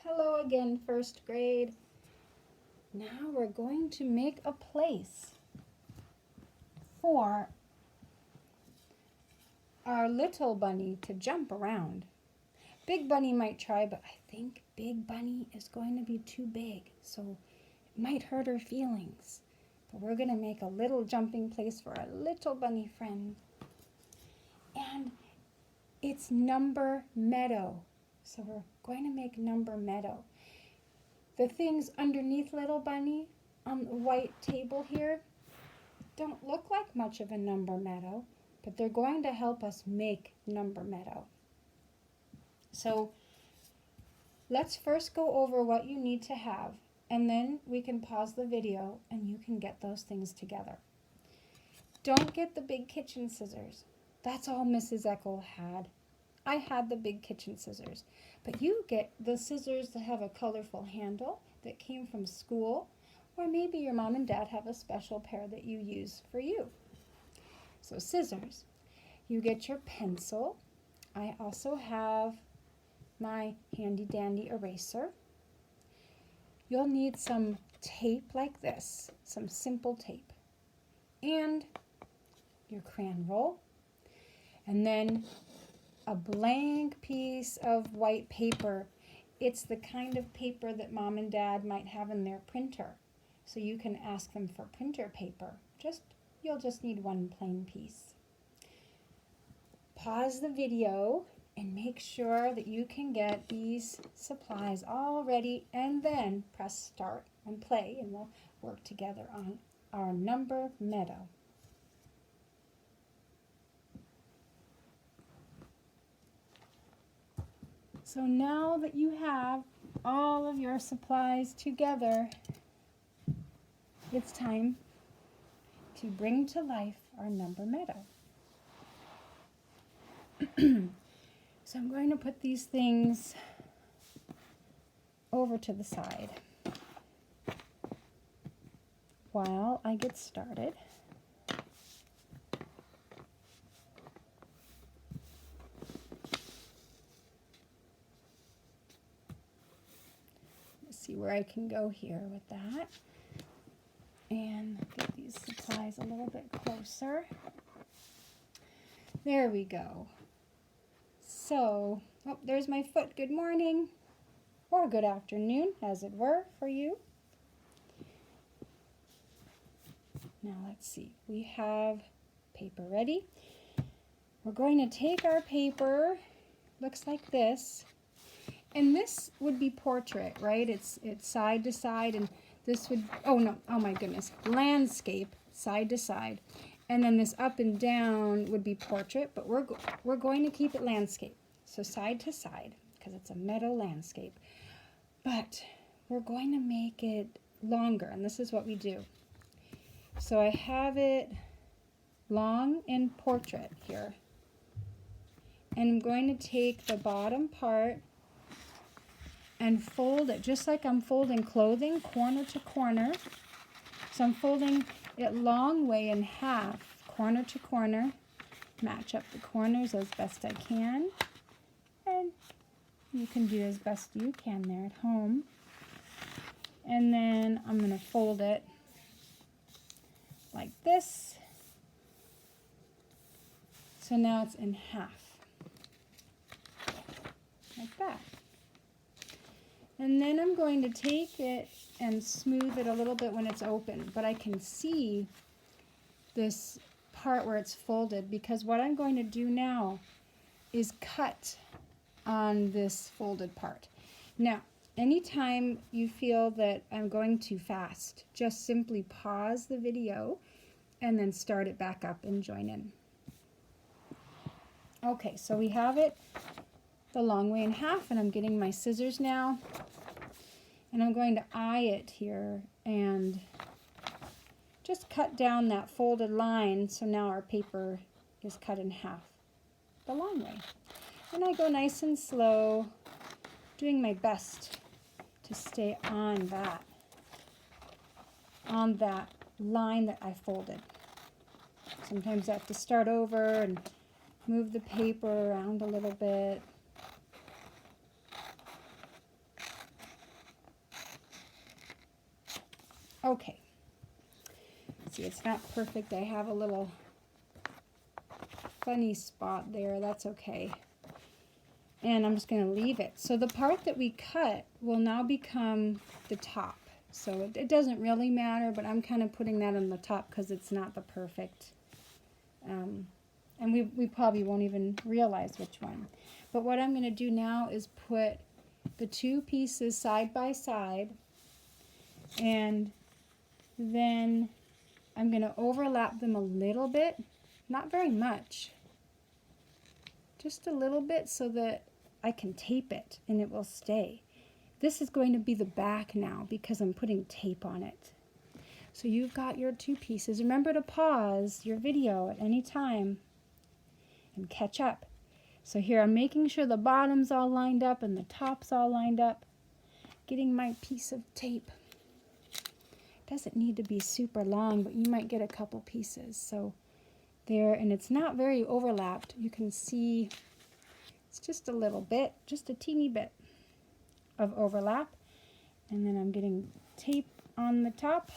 Hello again, first grade. Now we're going to make a place for our little bunny to jump around. Big Bunny might try, but I think Big Bunny is going to be too big, so it might hurt her feelings. But we're going to make a little jumping place for our little bunny friend. And it's Number Meadow. So we're going to make Number Meadow. The things underneath Little Bunny on the white table here don't look like much of a Number Meadow, but they're going to help us make Number Meadow. So let's first go over what you need to have, and then we can pause the video and you can get those things together. Don't get the big kitchen scissors. That's all Mrs. Eckel had. I had the big kitchen scissors, but you get the scissors that have a colorful handle that came from school, or maybe your mom and dad have a special pair that you use for you. So scissors. You get your pencil. I also have my handy dandy eraser. You'll need some tape like this, some simple tape, and your crayon roll, and then a blank piece of white paper. It's the kind of paper that mom and dad might have in their printer. So you can ask them for printer paper. You'll just need one plain piece. Pause the video and make sure that you can get these supplies all ready, and then press start and play, and we'll work together on our Number Meadow. So now that you have all of your supplies together, it's time to bring to life our Number Meadow. So I'm going to put these things over to the side while I get started. See where I can go here with that, and get these supplies a little bit closer. There we go. So, oh, there's my foot. Good morning, or good afternoon, as it were, for you. Now let's see, we have paper ready. We're going to take our paper, looks like this. And this would be portrait, right? It's side to side, and this would, oh no, oh my goodness, landscape, side to side. And then this up and down would be portrait, but we're going to keep it landscape. So side to side, because it's a meadow landscape. But we're going to make it longer, and this is what we do. So I have it long in portrait here. And I'm going to take the bottom part and fold it just like I'm folding clothing, corner to corner. So I'm folding it long way in half, corner to corner. Match up the corners as best I can. And you can do as best you can there at home. And then I'm going to fold it like this. So now it's in half, like that. And then I'm going to take it and smooth it a little bit when it's open, but I can see this part where it's folded, because what I'm going to do now is cut on this folded part. Now, anytime you feel that I'm going too fast, just simply pause the video and then start it back up and join in. Okay, so we have it the long way in half, and I'm getting my scissors now, and I'm going to eye it here and just cut down that folded line. So now our paper is cut in half the long way, and I go nice and slow, doing my best to stay on that line that I folded. Sometimes I have to start over and move the paper around a little bit. Okay. See, it's not perfect. I have a little funny spot there. That's okay. And I'm just going to leave it. So the part that we cut will now become the top. So it doesn't really matter, but I'm kind of putting that on the top because it's not the perfect. And we probably won't even realize which one. But what I'm going to do now is put the two pieces side by side, and then I'm going to overlap them a little bit, not very much, just a little bit so that I can tape it and it will stay. This is going to be the back now because I'm putting tape on it. So you've got your two pieces. Remember to pause your video at any time and catch up. So here I'm making sure the bottom's all lined up and the top's all lined up. Getting my piece of tape. Doesn't need to be super long, but you might get a couple pieces. So there, and it's not very overlapped. You can see it's just a little bit, just a teeny bit of overlap. And then I'm getting tape on the top,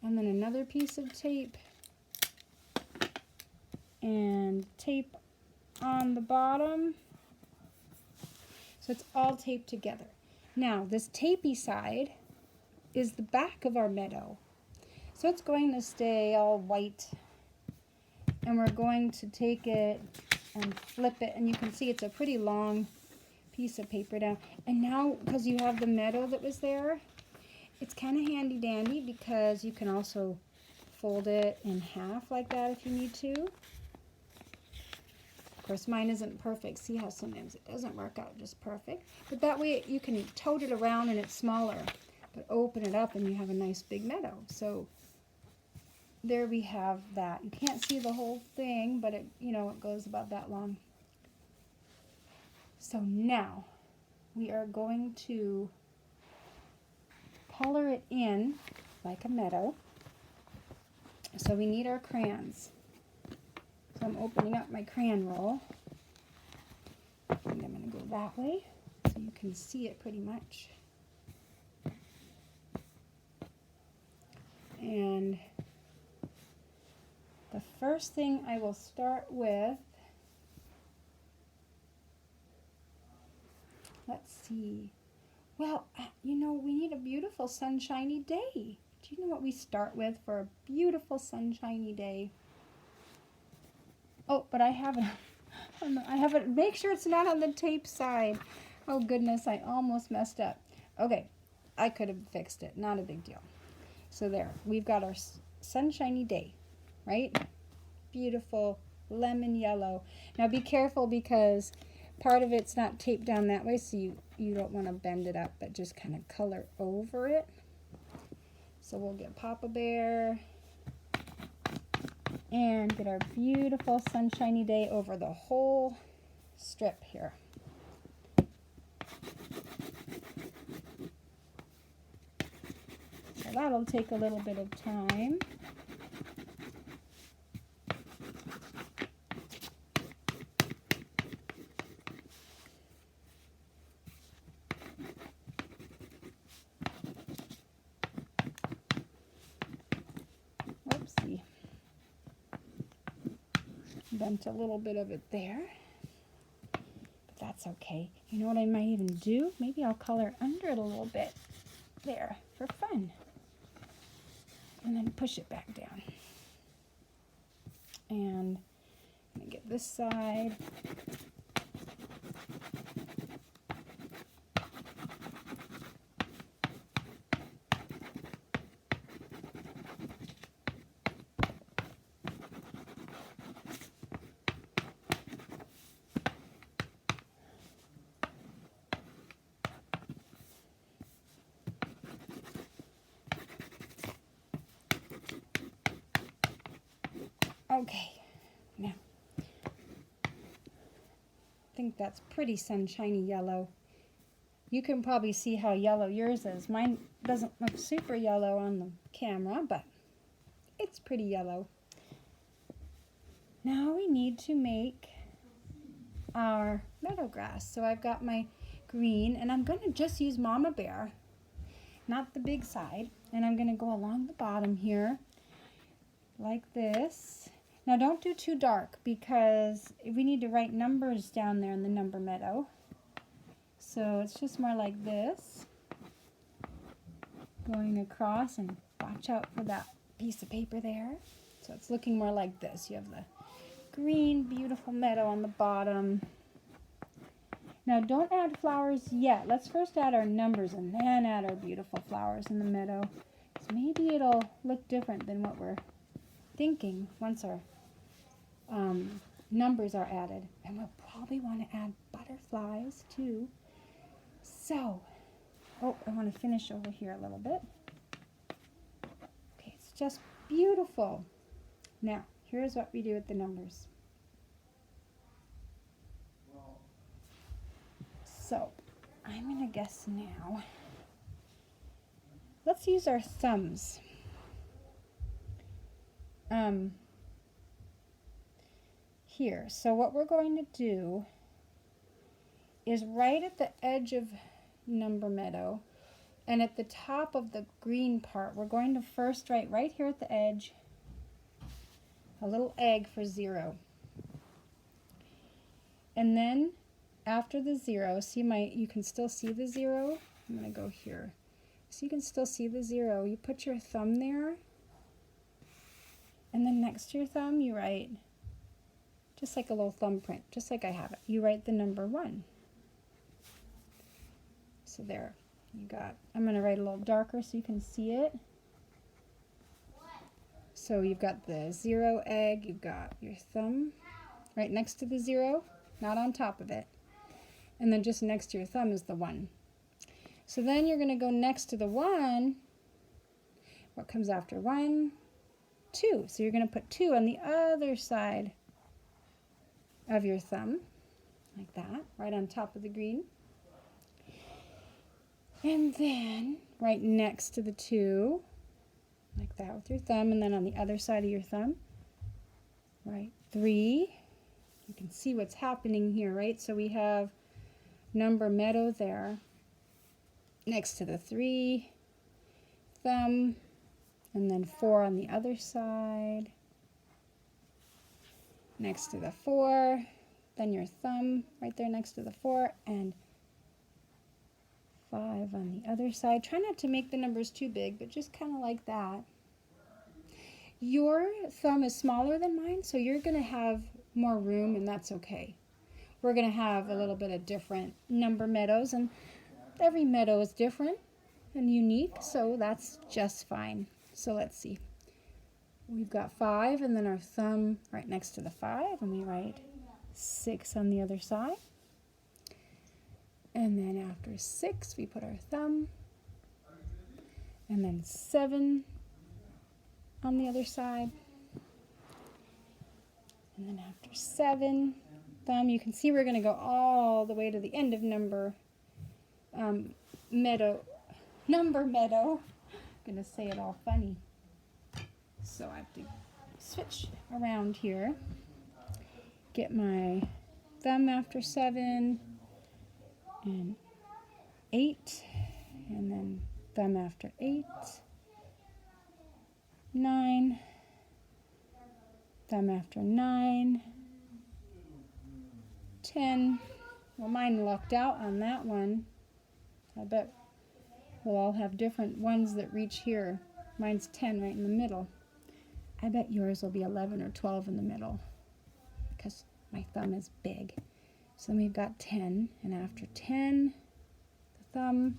and then another piece of tape, and tape on the bottom. So it's all taped together. Now this tapey side is the back of our meadow. So it's going to stay all white, and we're going to take it and flip it, and you can see it's a pretty long piece of paper down. And now, because you have the meadow that was there, it's kind of handy dandy because you can also fold it in half like that if you need to. Of course, mine isn't perfect. See how sometimes it doesn't work out just perfect. But that way you can tote it around and it's smaller. But open it up and you have a nice big meadow. So there we have that. You can't see the whole thing, but it, you know, it goes about that long. So now we are going to color it in like a meadow. So we need our crayons. So I'm opening up my crayon roll. I think I'm going to go that way so you can see it pretty much. And the first thing I will start with, let's see. Well, you know, we need a beautiful sunshiny day. Do you know what we start with for a beautiful sunshiny day? Oh, but I have it. Make sure it's not on the tape side. Oh goodness, I almost messed up. Okay, I could have fixed it. Not a big deal. So there, we've got our sunshiny day, right? Beautiful lemon yellow. Now be careful because part of it's not taped down that way, so you don't want to bend it up, but just kind of color over it. So we'll get Papa Bear and get our beautiful sunshiny day over the whole strip here. So that'll take a little bit of time. Whoopsie. Bent a little bit of it there. But that's okay. You know what I might even do? Maybe I'll color under it a little bit. There, for fun. And then push it back down. And I'm going to get this side. Okay, now, I think that's pretty sunshiny yellow. You can probably see how yellow yours is. Mine doesn't look super yellow on the camera, but it's pretty yellow. Now we need to make our meadow grass. So I've got my green, and I'm going to just use Mama Bear. not the big side. And I'm going to go along the bottom here like this. Now don't do too dark because we need to write numbers down there in the number meadow. So it's just more like this, going across, and watch out for that piece of paper there. So it's looking more like this. You have the green, beautiful meadow on the bottom. Now don't add flowers yet. Let's first add our numbers and then add our beautiful flowers in the meadow. So maybe it'll look different than what we're thinking once our numbers are added. And we'll probably want to add butterflies too. So, oh, I want to finish over here a little bit. Okay, it's just beautiful. Now, here's what we do with the numbers. So, I'm going to guess now. Let's use our thumbs. Here. So what we're going to do is right at the edge of number meadow and at the top of the green part, we're going to first write right here at the edge a little egg for 0. And then after the 0, see you can still see the 0. I'm going to go here. So you can still see the 0. You put your thumb there, and then next to your thumb you write, just like a little thumbprint, just like I have it, you write the number 1. So there, you got, I'm going to write a little darker so you can see it. So you've got the 0 egg, you've got your thumb right next to the 0, not on top of it. And then just next to your thumb is the 1. So then you're going to go next to the 1. What comes after 1? 2. So you're going to put 2 on the other side of your thumb, like that, right on top of the green. And then right next to the 2, like that with your thumb, and then on the other side of your thumb, right, 3. You can see what's happening here, right? So we have number meadow there next to the 3, thumb, and then 4 on the other side, next to the 4, then your thumb right there next to the 4, and 5 on the other side. Try not to make the numbers too big, but just kind of like that. Your thumb is smaller than mine, so you're going to have more room, and that's okay. We're going to have a little bit of different number meadows, and every meadow is different and unique, so that's just fine. So let's see. We've got 5, and then our thumb right next to the 5, and we write 6 on the other side. And then after 6, we put our thumb, and then 7 on the other side. And then after 7, thumb, you can see we're going to go all the way to the end of number meadow. I'm going to say it all funny. So I have to switch around here. Get my thumb after 7 and 8, and then thumb after 8, 9, thumb after 9, 10. Well, mine lucked out on that one. I bet we'll all have different ones that reach here. Mine's 10 right in the middle. I bet yours will be 11 or 12 in the middle because my thumb is big. So then we've got 10, and after 10, the thumb,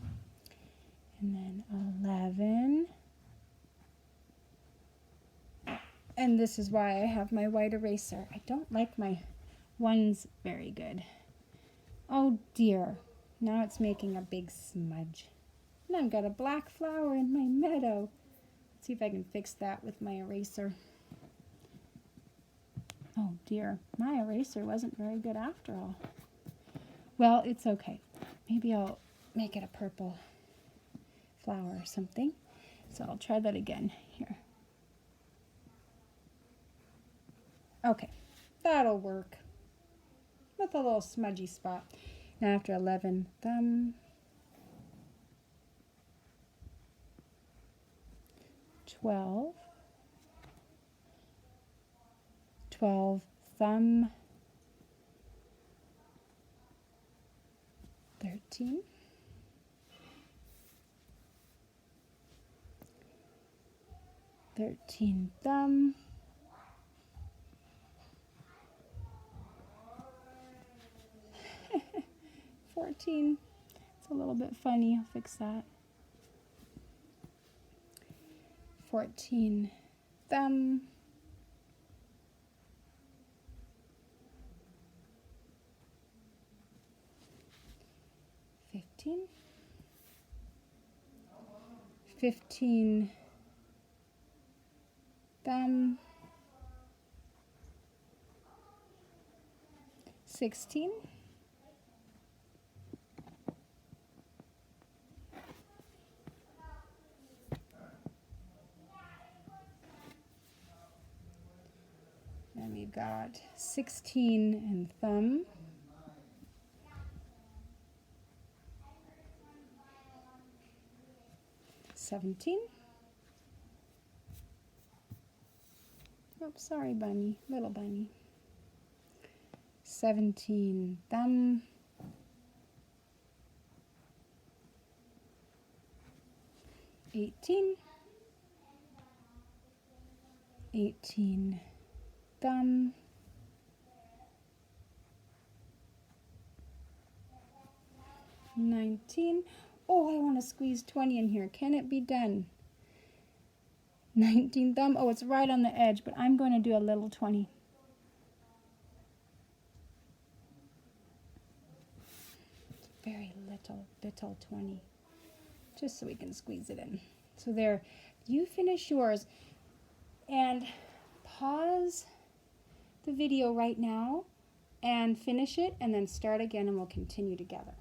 and then 11. And this is why I have my white eraser. I don't like my ones very good. Oh dear, now it's making a big smudge. And I've got a black flower in my meadow. Let's see if I can fix that with my eraser. Oh dear, my eraser wasn't very good after all. Well, it's okay. Maybe I'll make it a purple flower or something. So I'll try that again here. Okay, that'll work with a little smudgy spot. Now after 11, thumb, 12, 12 thumb, 13, 13 thumb, 14, it's a little bit funny, I'll fix that, 14 thumb, 15, 15 thumb, 16, 16 and thumb, 17. Oops, sorry, bunny, little bunny. 17 thumb, 18, 18 thumb, 19. Oh, I want to squeeze 20 in here. Can it be done? 19 thumb. Oh, it's right on the edge, but I'm going to do a little 20. Very little 20. Just so we can squeeze it in. So there, you finish yours. And pause the video right now and finish it, and then start again, and we'll continue together.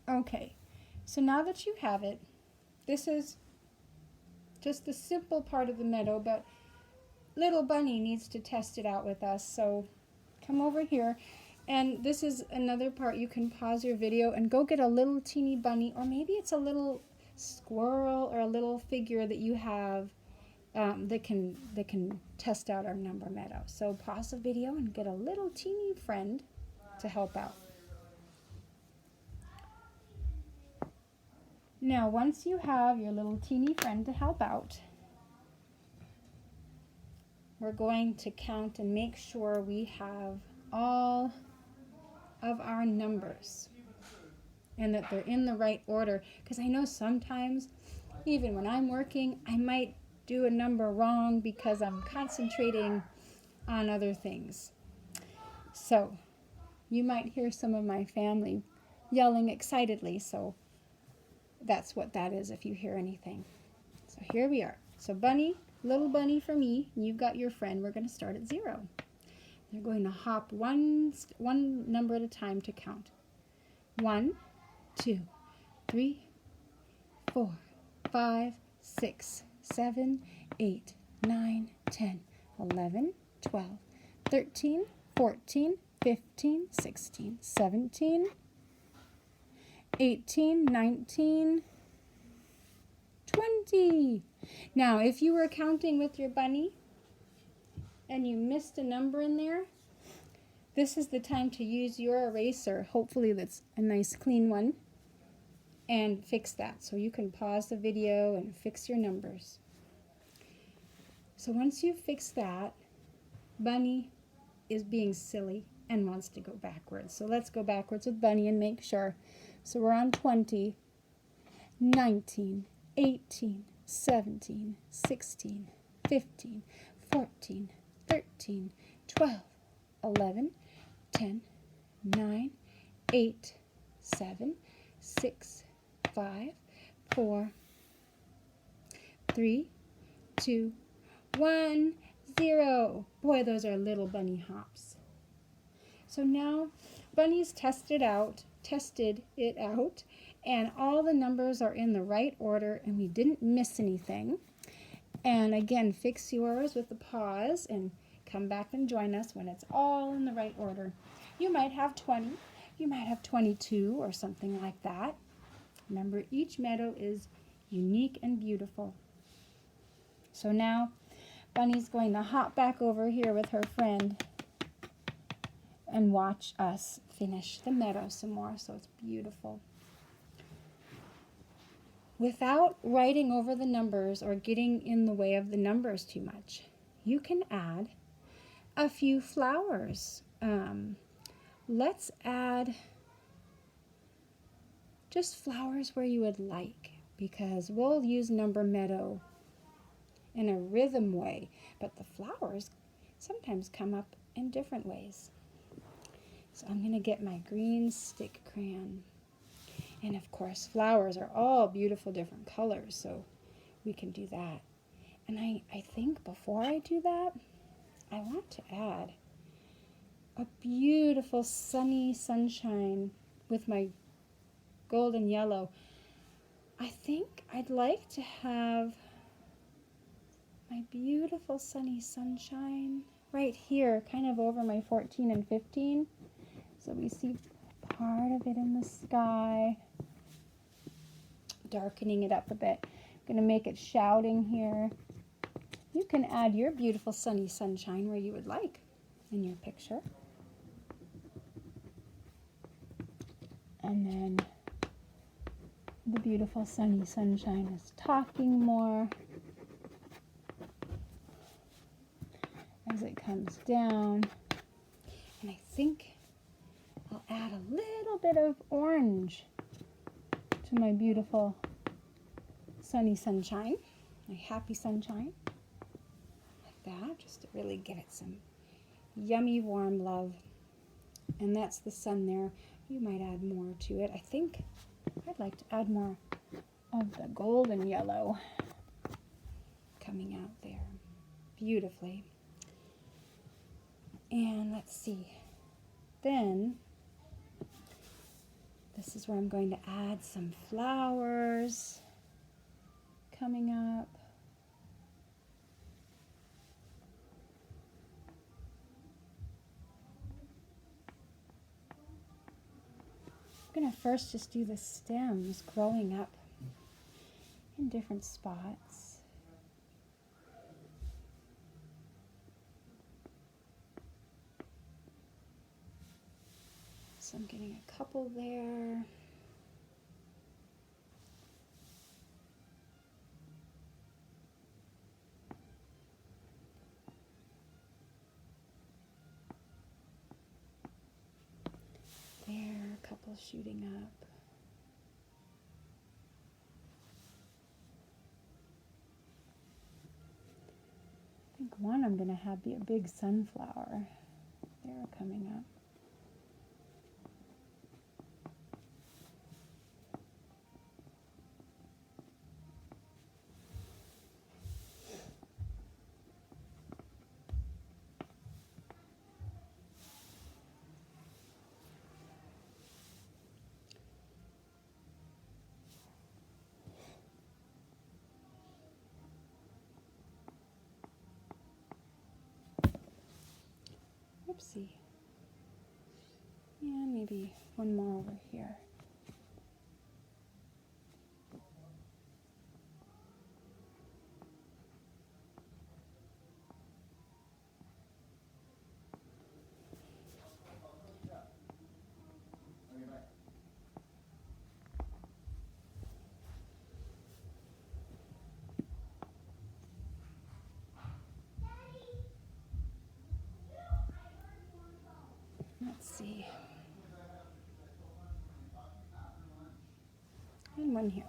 Okay, so now that you have it, this is just the simple part of the meadow, but little bunny needs to test it out with us, so come over here. And this is another part. You can pause your video and go get a little teeny bunny, or maybe it's a little squirrel or a little figure that you have that can test out our number meadow. So pause the video and get a little teeny friend to help out. Now, once you have your little teeny friend to help out, we're going to count and make sure we have all of our numbers and that they're in the right order. Because I know sometimes, even when I'm working, I might do a number wrong because I'm concentrating on other things. So you might hear some of my family yelling excitedly, so that's what that is if you hear anything. So here we are. So bunny, little bunny for me, and you've got your friend. We're going to start at 0. They're going to hop one number at a time to count. 1, 2, 3, 4, 5, 6, 7, 8, 9, 10, 11, 12, 13, 14, 15, 16, 17, 18, 19, 20. Now, if you were counting with your bunny and you missed a number in there, this is the time to use your eraser, hopefully that's a nice clean one, and fix that. So you can pause the video and fix your numbers. So once you fix that, bunny is being silly and wants to go backwards. So let's go backwards with bunny and make sure. So we're on 20, 19, 18, 17, 16, 15, 14, 13, 12, 11, 10, 9, 8, 7, 6, 5, 4, 3, 2, 1, 0. Boy, those are little bunny hops. So now bunny's tested it out, and all the numbers are in the right order, and we didn't miss anything. And again, fix yours with the pause and come back and join us when it's all in the right order. You might have 20, you might have 22 or something like that. Remember, each meadow is unique and beautiful. So now Bunny's going to hop back over here with her friend and watch us finish the meadow some more, so it's beautiful. Without writing over the numbers or getting in the way of the numbers too much, you can add a few flowers. Let's add just flowers where you would like, because we'll use number meadow in a rhythm way, but the flowers sometimes come up in different ways. So I'm going to get my green stick crayon. And of course, flowers are all beautiful different colors, so we can do that. And I think before I do that, I want to add a beautiful sunny sunshine with my golden yellow. I think I'd like to have my beautiful sunny sunshine right here, kind of over my 14 and 15. So we see part of it in the sky, darkening it up a bit. I'm going to make it shouting here. You can add your beautiful sunny sunshine where you would like in your picture. And then the beautiful sunny sunshine is talking more as it comes down. And I think I'll add a little bit of orange to my beautiful sunny sunshine, my happy sunshine, like that, just to really give it some yummy warm love. And that's the sun there. You might add more to it. I think I'd like to add more of the golden yellow coming out there beautifully. And let's see, then this is where I'm going to add some flowers coming up. I'm going to first just do the stems growing up in different spots. So I'm getting a couple there. There, a couple shooting up. I think one I'm going to have be a big sunflower. They're coming up. Oopsie. Yeah, maybe one more over here. Let's see. And one here.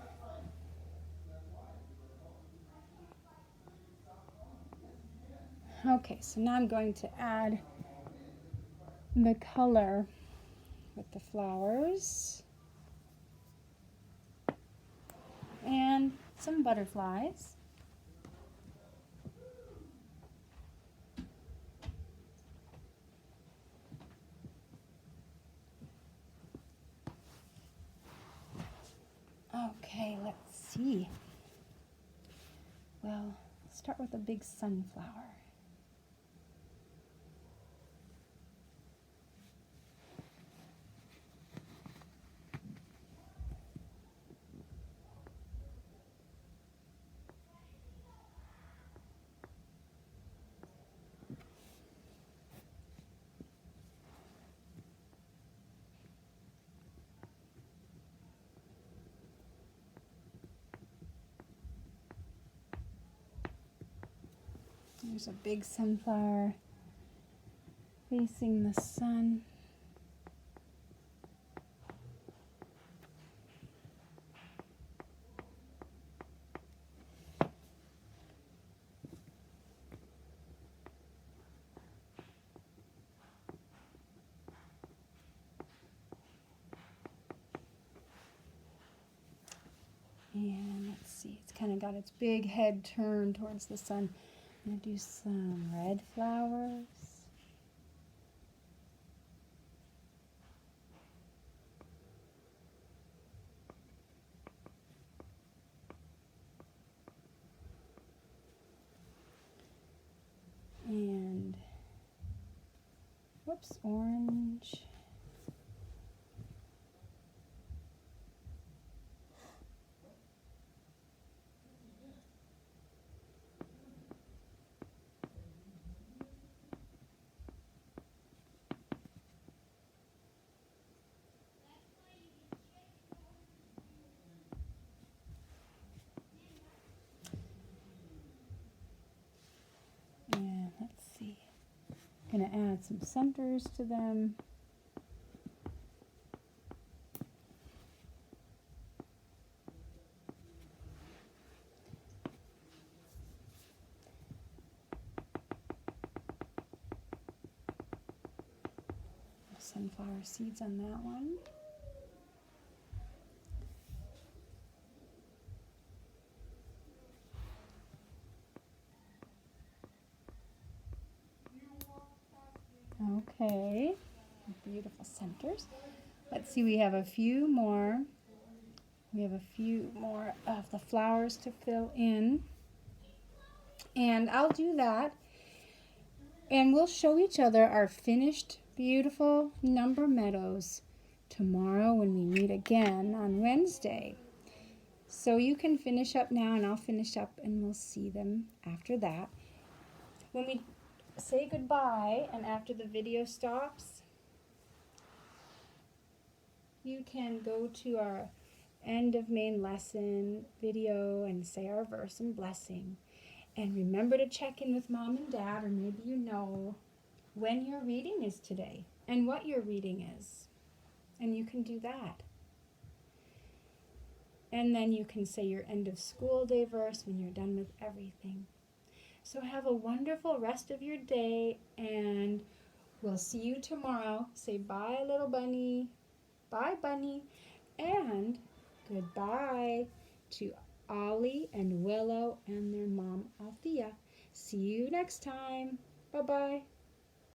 Okay, so now I'm going to add the color with the flowers and some butterflies. Okay, let's see. Well, let's start with a big sunflower. There's a big sunflower facing the sun. And let's see, it's kind of got its big head turned towards the sun. I'm going to do some red flowers. And, whoops, orange. And let's see, gonna add some centers to them. Sunflower seeds on that one. Okay, beautiful centers. Let's see, we have a few more. We have a few more of the flowers to fill in. And I'll do that. And we'll show each other our finished, beautiful number meadows tomorrow when we meet again on Wednesday. So you can finish up now and I'll finish up and we'll see them after that. When we say goodbye and after the video stops, you can go to our end of main lesson video and say our verse and blessing. And remember to check in with mom and dad, or maybe you know when your reading is today and what your reading is. And you can do that. And then you can say your end of school day verse when you're done with everything. So have a wonderful rest of your day, and we'll see you tomorrow. Say bye, little bunny. Bye, bunny. And goodbye to Ollie and Willow and their mom, Althea. See you next time. Bye-bye.